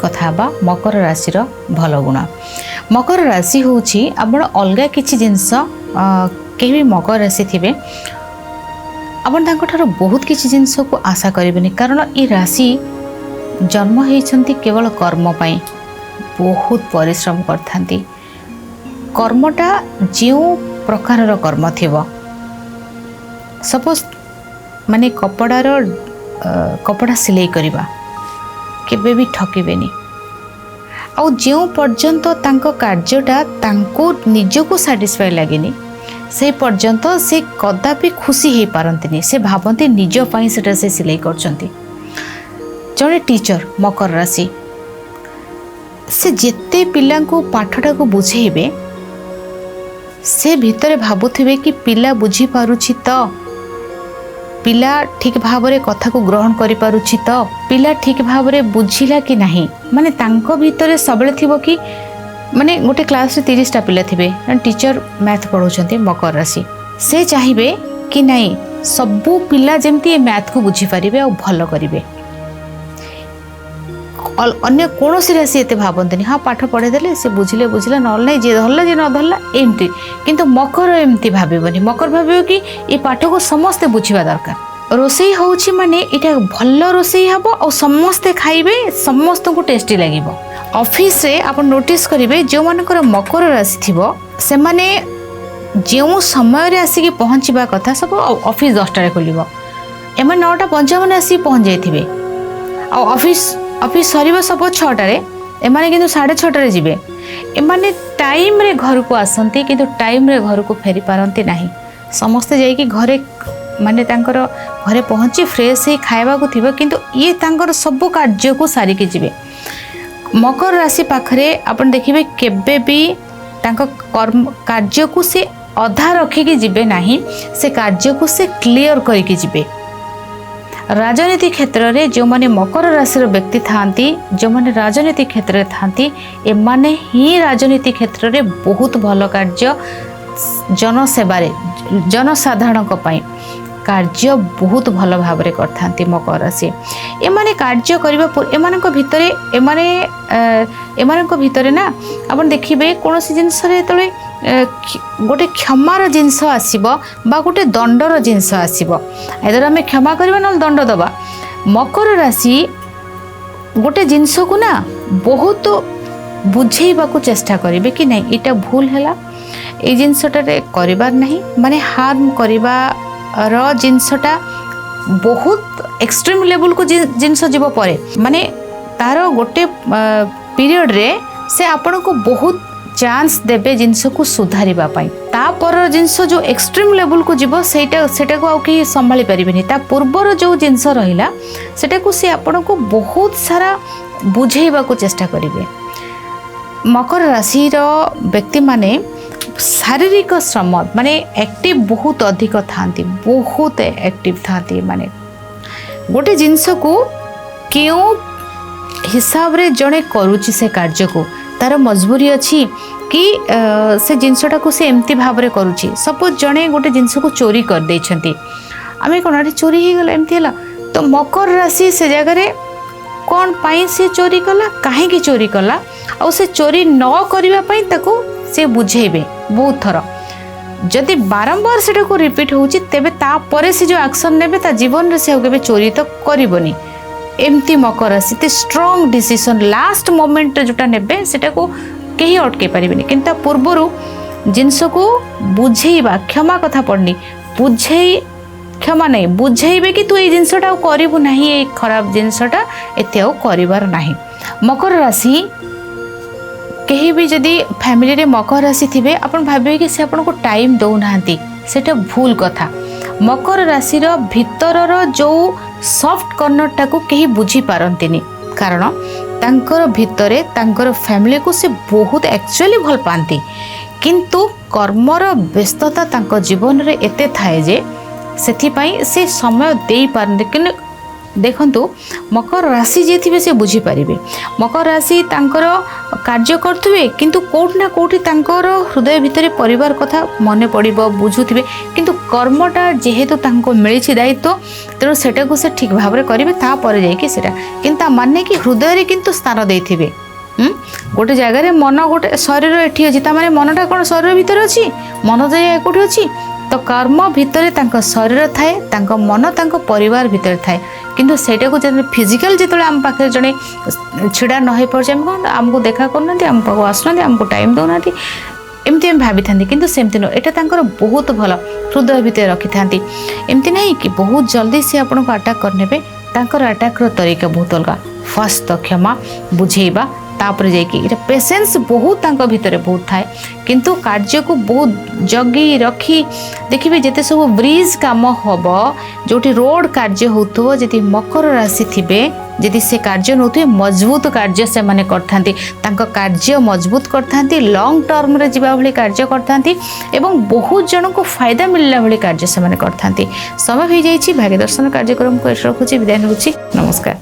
कथा बा मकर राशि भल गुण। मकर राशि हूँ आपण अलग किसी जिनस कहीं भी मकर राशि थे आपठार बहुत किसी जिनस को आशा करेंगे कारण ये राशि जन्म होती केवल कर्म पाई बहुत परिश्रम करथांती। कर्मटा जो प्रकार कर्म थी सपोज माने कपड़ा सिलाई करवा केबे भी ठकिबेनी आउ जो पर्यंत तांको कार्यटा तांको निजको सैटिस्फाई लगेनी से पर्यंत से कदापि खुशी हो पारंतिनी। से भावती निज पाई सेटा से सिलाई करछंती। जड़े टीचर मकर राशि से जेते पिला को पाठटा को बुझेबे से भितरे भाबुथिबे कि पिला बुझी पारुछि तो पिला ठीक भाव में कथा को ग्रहण करि पारुछि तो पिला ठीक भाव में बुझिला कि नहीं माने तांको भितरे सबले थिबो कि माने गोटे क्लास रे 30टा पिला थिबे टीचर मैथ पढ़ाउछन्ते मकर राशि से चाहिए कि नहीं सबू पिला जेमती ए मैथ को बुझी पारिबे और भल करिवे। अन्य कौन सी राशि एते भावंतनी हाँ पाठ पढ़े देले से बुझिले बुझिला न नहीं जे धरला जे न धरला एमती किंतु मकर एमती भाबनी। मकर भाव कि ये पाठ को समस्ते बुझा दरकार। रोसई होउछि माने इटा भल रोसई हबो और समस्ते खाइबे समस्त को टेस्टी लागिबो। ऑफिस रे आप नोटिस करिवे जो मानकर मकर राशि थिबो से माने जो समय रे आसी पहुँचवा कथा सब ऑफिस 10टा रे खोलिबो एमा 9:55 आसी पहुँच जाइथिबे और ऑफिस सर सब 6टार एमाने किंतु 6:30 जीवे। एमाने टाइम रे घर को आसंती किंतु टाइम रे घर को फेरी पारंती नहीं। समस्ते जाइए घरे माने तांकर घरे पहुँची फ्रेश ही खाइबा को थिबो किंतु ये तांकर सब कार्य को सारिके जीवे। मकर राशि पाखरे आपण देखिबे केबे भी तांको कर्म कार्य को से अधा रखिके जीवे नहीं से कार्य को से क्लियर करके जीवे। राजनीति क्षेत्र में जो माने मकर राशि व्यक्ति थांती जो माने राजनीति क्षेत्र में थांती एमाने ही राजनीति क्षेत्र में बहुत भल कार्य जनसेवारे जनसाधारण पाई कार्य बहुत भल भाव में करथांती मकर राशि। एमाने कार्य करबा एमानक भितरे एमानक भितरे ना आपण देखिबे कोनोसी जिंस रे तळे गोटे क्षमार जिनस आसीबो बा गोटे दंडर जिनस आसीबो एदर आमे क्षमा करबा न दंड दबा। मकर राशि गोटे जिनस को ना बहुत बुझेइबा को चेष्टा करिवे कि नहीं इटा भूल हैला ए जिनसटारे करिबार नहीं माने हार्म करिबा र जिनसटा बहुत एक्सट्रीम लेवल को जिनस जीव परे माने तार गोटे पीरियड रे से आपण को बहुत चांस देबे जिनस को सुधारिबा पाई। ता पर जिनस जो एक्सट्रीम लेवल को जीव सेटा को आउ कि संभाली परिबेनी। ता पूर्वर जो जिनस रहिला सेटा को से आपण को बहुत सारा बुझेइबा को चेष्टा करिवे। मकर राशि रो व्यक्ति माने शारीरिक श्रम माने एक्टिव बहुत अधिक थांती बहुत एक्टिव थांती माने गोटे जिनस को क्यों हिसाब रे जड़े करुच्ची से कार्य को तार मजबूरी अच्छी कि से जिनसटा को से एमती भाव में करुच्ची। सपोज जड़े गोटे जिनस को चोरी कर देछंती आमे कोन चोरी हो गला एमती हला तो मकर राशि से जगह कौन पाई से चोरी कला कहीं चोरी कला और से चोरी न करबा पई ताको से बुझेबे बहुत थर जदि बारंबार सेटा को रिपीट होउची तेबे ता परे से जो एक्शन नेबे ता जीवन रे से केबे चोरी तो करिवनी। एमती मकर राशि ते स्ट्रांग डिसीजन लास्ट मोमेंट जोटा नेबे सेटा को कहीं अटके पारिबेनी किंतु पूर्वरु जिनस को बुझेइबा क्षमा कथा पड़नी बुझेइ क्षमा नहीं बुझेइबे कि तू ए जिनसटा करिवु नाही ए खराब जिनसटा एते आ करिवार नाही। मकर राशि कहीं भी जदि फैमिली रे मकर राशि थिबे आपण भाबे कि से आपण को टाइम दउ नाहंती सेटा भूल कथा। मकर राशि रो भितरर जो सॉफ्ट कॉर्नर टा को कहीं बुझी पारंतिनी कारण तांकर भितरे तांकर फैमिली को से बहुत एक्चुअली भल पाती किंतु कर्मर व्यस्तता तांको जीवन रे एते थाए जे सेथि पई से समय देई पारंती ଦେଖନ୍ତୁ ମକର ରାଶି ଯିଏ ଥିବେ ସେ ବୁଝିପାରିବେ। ମକର ରାଶି ତାଙ୍କର କାର୍ଯ୍ୟ କରୁଥିବେ କିନ୍ତୁ କେଉଁଠି ନା କେଉଁଠି ତାଙ୍କର ହୃଦୟ ଭିତରେ ପରିବାର କଥା ମନେ ପଡ଼ିବ, ବୁଝୁଥିବେ, କିନ୍ତୁ କର୍ମଟା ଯେହେତୁ ତାଙ୍କୁ ମିଳିଛି ଦାୟିତ୍ୱ, ତେଣୁ ସେଟାକୁ ସେ ଠିକ୍ ଭାବରେ କରିବେ, ତାପରେ ଯାଇକି ସେଇଟା। କିନ୍ତୁ ତା ମାନେ କି ହୃଦୟରେ କିନ୍ତୁ ସ୍ଥାନ ଦେଇଥିବେ। ଗୋଟେ ଜାଗାରେ ମନ, ଗୋଟେ ଶରୀର ଏଠି ଅଛି, ତାମାନେ ମନଟା କ'ଣ ଶରୀର ଭିତରେ ଅଛି? ମନ ତ କେଉଁଠି ଅଛି? ତ କର୍ମ ଭିତରେ ତାଙ୍କ ଶରୀର ଥାଏ, ତାଙ୍କ ମନ ତାଙ୍କ ପରିବାର ଭିତରେ ଥାଏ। କିନ୍ତୁ ସେଇଟାକୁ ଫିଜିକାଲ ଯେତେବେଳେ ଆମ ପାଖରେ ଜଣେ ଛିଡ଼ା ନ ହେଇପାରୁଛି, ଆମେ କ'ଣ ଆମକୁ ଦେଖା କରୁନାହାନ୍ତି, ଆମ ପାଖକୁ ଆସୁନାହାନ୍ତି, ଆମକୁ ଟାଇମ୍ ଦେଉନାହାନ୍ତି, ଏମିତି ଆମେ ଭାବିଥାନ୍ତି। କିନ୍ତୁ ସେମିତି ନୁହଁ, ଏଇଟା ତାଙ୍କର ବହୁତ ଭଲ ହୃଦୟ ଭିତରେ ରଖିଥାନ୍ତି। ଏମିତି ନାହିଁ କି ବହୁତ ଜଲ୍ଦି ସେ ଆପଣଙ୍କୁ ଆଟାକ୍ କରିନେବେ। ତାଙ୍କର ଆଟାକ୍ର ତରିକା ବହୁତ ଅଲଗା। ଫାର୍ଷ୍ଟ ତ କ୍ଷମା, ବୁଝେଇବା, ତାପରେ ଯାଇକି ଏଇଟା ପେସେନ୍ସ ବହୁତ ତାଙ୍କ ଭିତରେ ବହୁତ ଥାଏ। କିନ୍ତୁ କାର୍ଯ୍ୟକୁ ବହୁତ ଜଗି ରଖି ଦେଖିବେ, ଯେତେ ସବୁ ବ୍ରିଜ୍ କାମ ହେବ, ଯେଉଁଠି ରୋଡ଼ କାର୍ଯ୍ୟ ହେଉଥିବ, ଯଦି ମକର ରାଶି ଥିବେ, ଯଦି ସେ କାର୍ଯ୍ୟ ନେଉଥିବେ, ମଜବୁତ କାର୍ଯ୍ୟ ସେମାନେ କରିଥାନ୍ତି। ତାଙ୍କ କାର୍ଯ୍ୟ ମଜବୁତ କରିଥାନ୍ତି, ଲଙ୍ଗ ଟର୍ମରେ ଯିବା ଭଳି କାର୍ଯ୍ୟ କରିଥାନ୍ତି ଏବଂ ବହୁତ ଜଣଙ୍କୁ ଫାଇଦା ମିଳିଲା ଭଳି କାର୍ଯ୍ୟ ସେମାନେ କରିଥାନ୍ତି। ସମୟ ହୋଇଯାଇଛି। ଭାଗ୍ୟ ଦର୍ଶନ କାର୍ଯ୍ୟକ୍ରମକୁ ଏଠି ରଖୁଛି, ବିଦାୟ ନେଉଛି। ନମସ୍କାର।